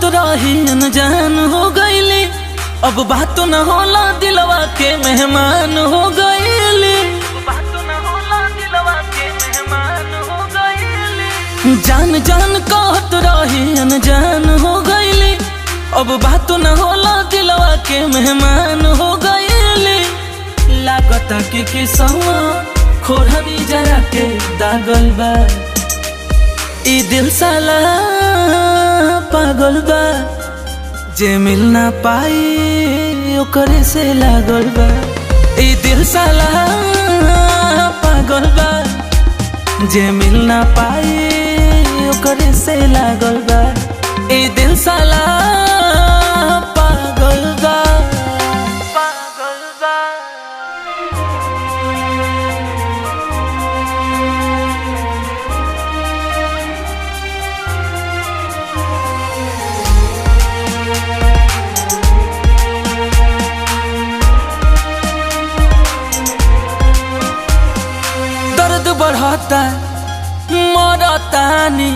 कहत रही अनजान हो गईली, अब बात न होला दिलवा के मेहमान हो गईली। जान जान कहत रही अनजान हो गईली, अब बात न होला दिलवा के मेहमान हो गईली। लागता कि किसवा खोरनी जरा के दागल बा, ई दिल साला पागल बा। जे मिल ना पाई ओकरे से लागल बा, ई दिल साला पागल बा। जे मिल ना पाई ओकरे से लागल बा, ई दिल साला पागल बा, पागल बा। दर्द बढ़ता मरतानी,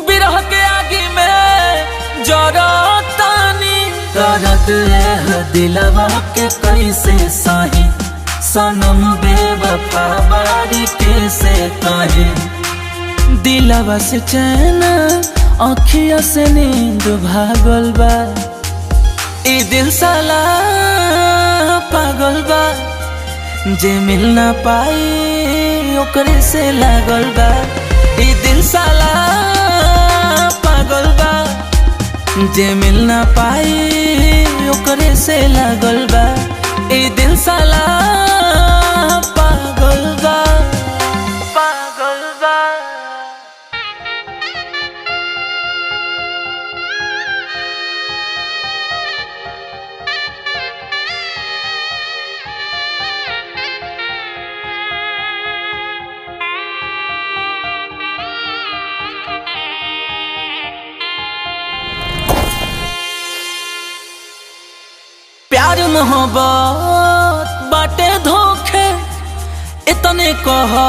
बिरह के आगे में जरतानी। दर्द है दिलवा के कैसे सही, सनम बेवफा बारी कैसे कहे। दिलवा से चैन अखिया से नींद भागल बा, ई दिल साला पागल बा। जे मिल ना पाई ओकरे से लागल बा, ई दिल साला पागल बा। जे मिल ना पाई ओकरे से लागल बा, ई दिल साला पागल बा, पागल बा। प्यार मोहब्बत बाटे धोखे, इतने कहो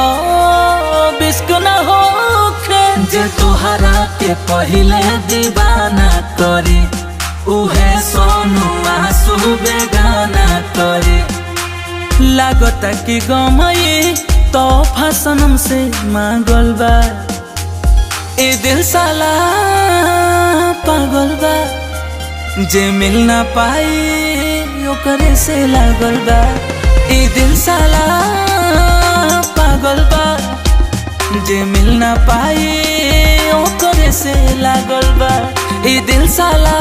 बिस्क न होखे। जे तोहरा के पहिले दीवाना करी, उहे सोनू आंसू बेगाना करी। लागता कि गमई तोहफा सनम से मांगल बा, ई दिल साला पागल बा। जे मिल ना पाई ओकरे से लागल बा, ई दिल साला पागल बा। जे मिल ना पाई ओकरे से लागल बा, ई दिल साला